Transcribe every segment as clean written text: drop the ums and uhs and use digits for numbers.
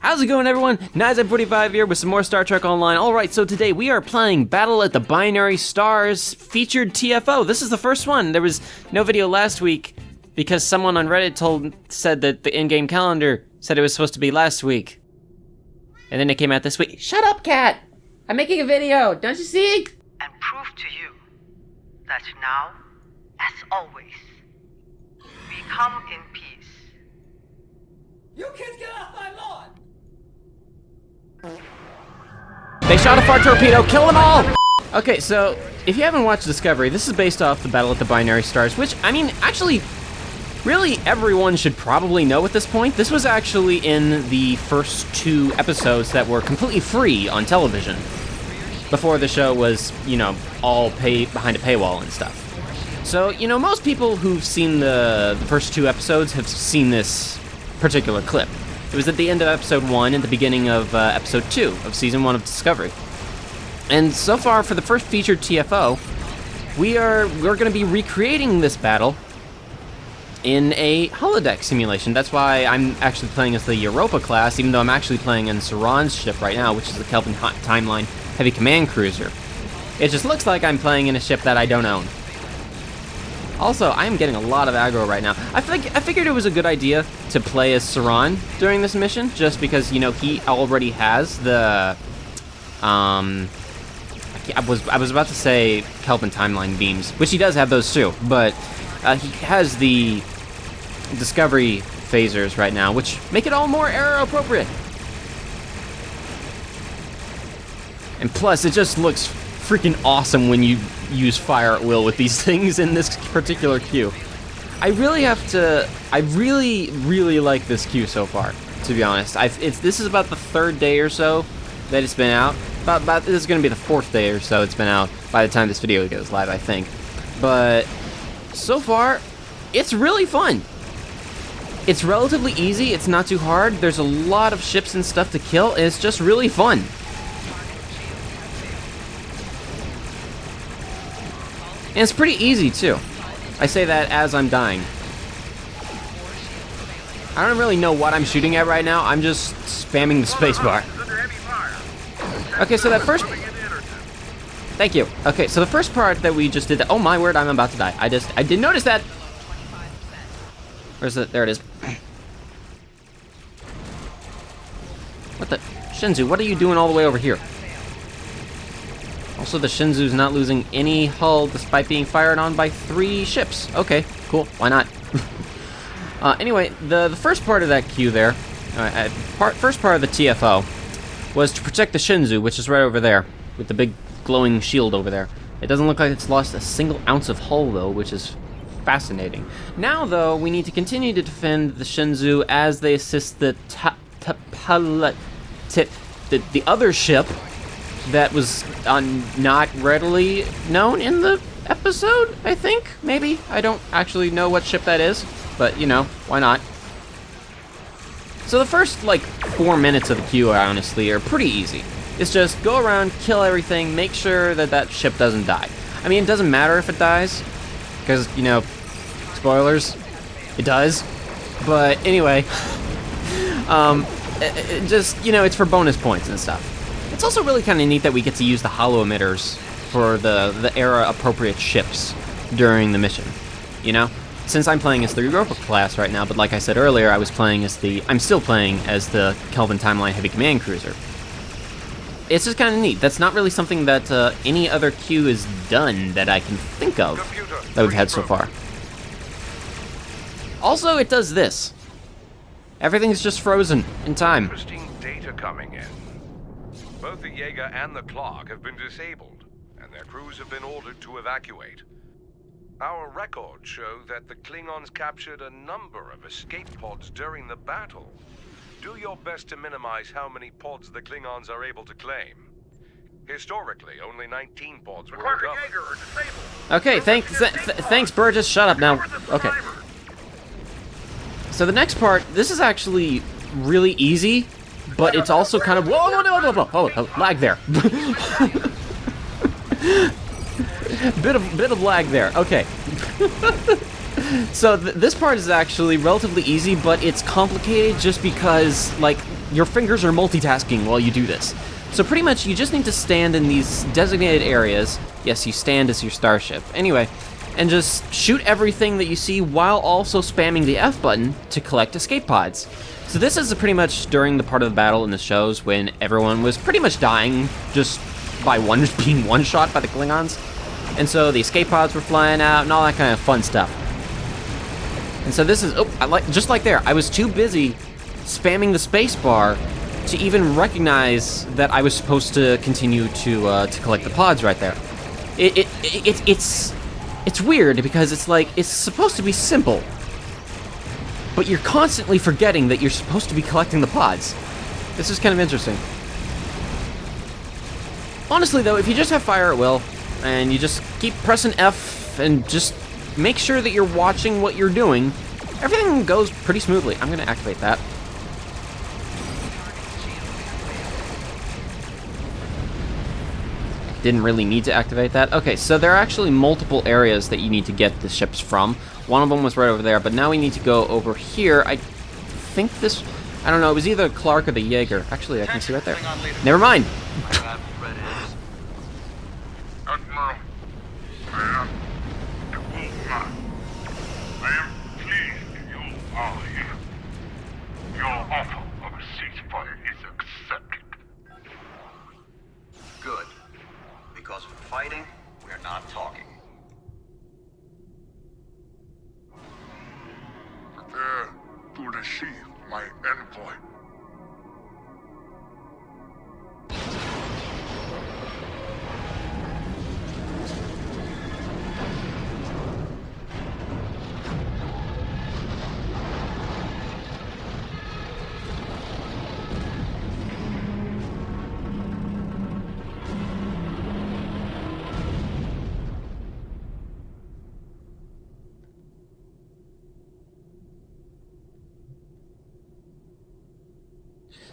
How's it going, everyone? Nyzam45 here with some more Star Trek Online. Alright, so today we are playing Battle at the Binary Stars Featured TFO. This is the first one. There was no video last week because someone on Reddit said that the in-game calendar said it was supposed to be last week. And then it came out this week. Shut up, cat! I'm making a video, don't you see? And prove to you that now, as always, we come in peace. You kids get off my lawn! They shot a fart torpedo, kill them all! Okay, so, if you haven't watched Discovery, this is based off the Battle at the Binary Stars, which, I mean, actually, really everyone should probably know at this point. This was actually in the first 2 episodes that were completely free on television, before the show was, you know, all behind a paywall and stuff. So, you know, most people who've seen the first 2 episodes have seen this particular clip. It was at the end of episode 1 and the beginning of episode 2 of season 1 of Discovery. And so far, for the first featured TFO, we're going to be recreating this battle in a holodeck simulation. That's why I'm actually playing as the Europa class, even though I'm actually playing in Saran's ship right now, which is the Kelvin Timeline Heavy Command Cruiser. It just looks like I'm playing in a ship that I don't own. Also, I am getting a lot of aggro right now. I figured it was a good idea to play as Saran during this mission, just because, you know, he already has the, I was about to say Kelvin Timeline beams, which he does have those too, but he has the Discovery phasers right now, which make it all more era appropriate. And plus, it just looks freaking awesome when you use fire at will with these things in this particular queue. I really like this queue so far, to be honest. This is about the 3rd day or so that it's been out. This is going to be the 4th day or so it's been out by the time this video goes live, I think. But so far, it's really fun. It's relatively easy, it's not too hard, there's a lot of ships and stuff to kill, and it's just really fun. And it's pretty easy, too. I say that as I'm dying. I don't really know what I'm shooting at right now. I'm just spamming the spacebar. Okay, so that first... Thank you. Okay, so the first part that we just did... Oh, my word, I'm about to die. I didn't notice that. Where's it? There it is. What the... Shinzu, what are you doing all the way over here? Also, the Shinzu's not losing any hull despite being fired on by 3 ships. Okay, cool. Why not? Anyway, the first part of that queue there, first part of the TFO, was to protect the Shinzu, which is right over there, with the big glowing shield over there. It doesn't look like it's lost a single ounce of hull, though, which is fascinating. Now, though, we need to continue to defend the Shinzu as they assist the the other ship that was not readily known in the episode, I think, maybe? I don't actually know what ship that is, but, you know, why not? So the first, like, 4 minutes of the queue, honestly, are pretty easy. It's just go around, kill everything, make sure that that ship doesn't die. I mean, it doesn't matter if it dies, because, you know, spoilers, it does. But anyway, just, you know, it's for bonus points and stuff. It's also really kind of neat that we get to use the holo emitters for the era-appropriate ships during the mission, you know? Since I'm playing as the Europa class right now, but like I said earlier, I'm still playing as the Kelvin Timeline Heavy Command Cruiser. It's just kind of neat. That's not really something that any other queue has done that I can think of that we've had so far. Also, it does this. Everything's just frozen in time. Interesting data coming in. Both the Jaeger and the Clark have been disabled, and their crews have been ordered to evacuate. Our records show that the Klingons captured a number of escape pods during the battle. Do your best to minimize how many pods the Klingons are able to claim. Historically, only 19 pods were recovered. Okay, thanks, Burgess. Shut up now. Okay. So the next part, this is actually really easy, but it's also kind of... Whoa, no, oh, lag there. bit of lag there. Okay. So this part is actually relatively easy, but it's complicated just because, like, your fingers are multitasking while you do this. So pretty much you just need to stand in these designated areas. Yes, you stand as your starship. Anyway, and just shoot everything that you see while also spamming the F button to collect escape pods. So this is pretty much during the part of the battle in the shows when everyone was pretty much dying just by being one-shot by the Klingons. And so the escape pods were flying out and all that kind of fun stuff. And so this is, just like there, I was too busy spamming the space bar to even recognize that I was supposed to continue to collect the pods right there. It's weird because it's like, it's supposed to be simple, but you're constantly forgetting that you're supposed to be collecting the pods. This is kind of interesting. Honestly though, if you just have fire at will, and you just keep pressing F, and just make sure that you're watching what you're doing, everything goes pretty smoothly. I'm gonna activate that. Didn't really need to activate that. Okay, so there are actually multiple areas that you need to get the ships from. One of them was right over there, but now we need to go over here. I think this, I don't know, it was either Clark or the Jaeger. Actually, I can see right there. Never mind. Admiral, I am pleased you are here. Your offer of a ceasefire is accepted. Good. Because for fighting, we're not talking. Prepare to receive my envoy.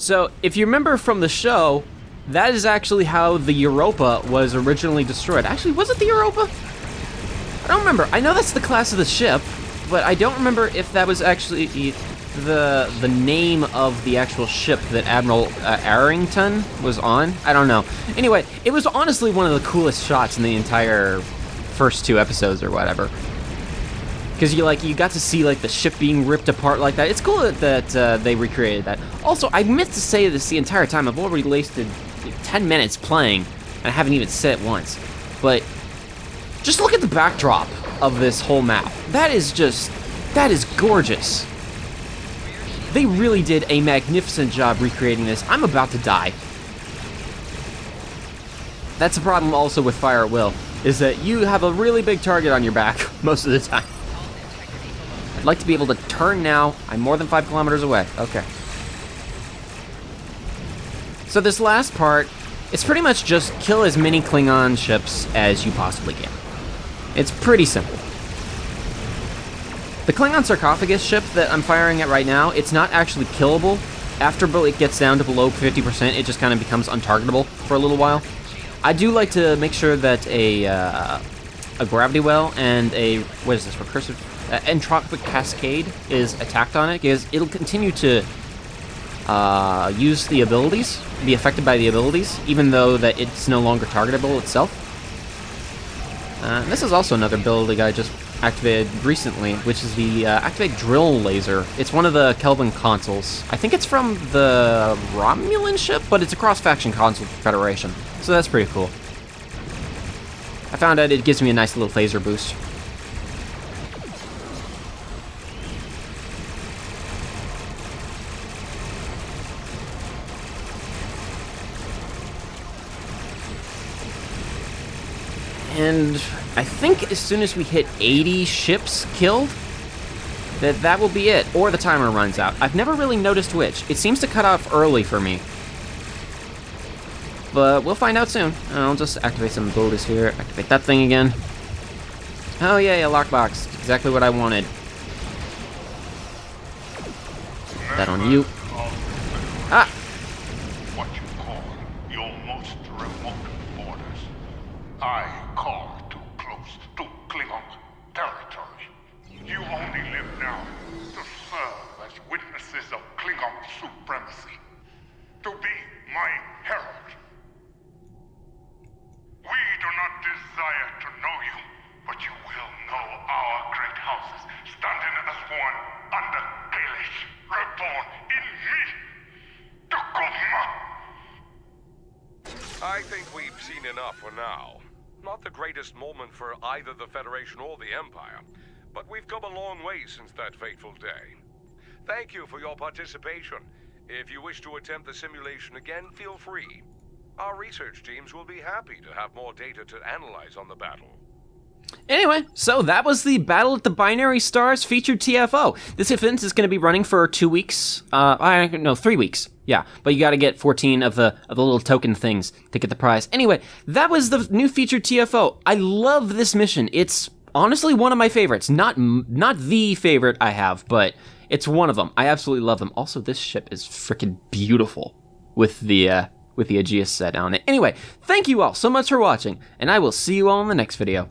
So, if you remember from the show, that is actually how the Europa was originally destroyed. Actually, was it the Europa? I don't remember. I know that's the class of the ship, but I don't remember if that was actually the name of the actual ship that Admiral Arrington was on. I don't know. Anyway, it was honestly one of the coolest shots in the entire first 2 episodes or whatever. Because you got to see like the ship being ripped apart like that. It's cool that they recreated that. Also, I meant to say this the entire time. I've already wasted 10 minutes playing, and I haven't even said it once. But just look at the backdrop of this whole map. That is gorgeous. They really did a magnificent job recreating this. I'm about to die. That's the problem also with Fire at Will, is that you have a really big target on your back most of the time. I'd like to be able to turn now. I'm more than 5 kilometers away. Okay. So this last part, it's pretty much just kill as many Klingon ships as you possibly can. It's pretty simple. The Klingon sarcophagus ship that I'm firing at right now, it's not actually killable. After it gets down to below 50%, it just kind of becomes untargetable for a little while. I do like to make sure that a gravity well and a, what is this, recursive, entropic cascade is attacked on it, because it'll continue to use the abilities, be affected by the abilities, even though that it's no longer targetable itself. This is also another ability I just activated recently, which is the activate drill laser. It's one of the Kelvin consoles. I think it's from the Romulan ship, but it's a cross-faction console federation, so that's pretty cool. I found out it gives me a nice little phaser boost. And I think as soon as we hit 80 ships killed, that will be it, or the timer runs out. I've never really noticed which. It seems to cut off early for me. But we'll find out soon. I'll just activate some abilities here. Activate that thing again. Oh yeah, lockbox. Exactly what I wanted. That on you. Ah! What you call your most remote borders. I call too close to Klingon territory. You only live now to serve as witnesses of Klingon supremacy. my herald. We do not desire to know you, but you will know our great houses, standing as one under Kalish, reborn in me. Tacoma! I think we've seen enough for now. Not the greatest moment for either the Federation or the Empire, but we've come a long way since that fateful day. Thank you for your participation. If you wish to attempt the simulation again, feel free. Our research teams will be happy to have more data to analyze on the battle. Anyway, so that was the Battle at the Binary Stars featured TFO. This event is going to be running for 2 weeks. 3 weeks. Yeah, but you got to get 14 of the little token things to get the prize. Anyway, that was the new featured TFO. I love this mission. It's honestly one of my favorites. Not the favorite I have, but it's one of them. I absolutely love them. Also, this ship is freaking beautiful with the Aegis set on it. Anyway, thank you all so much for watching, and I will see you all in the next video.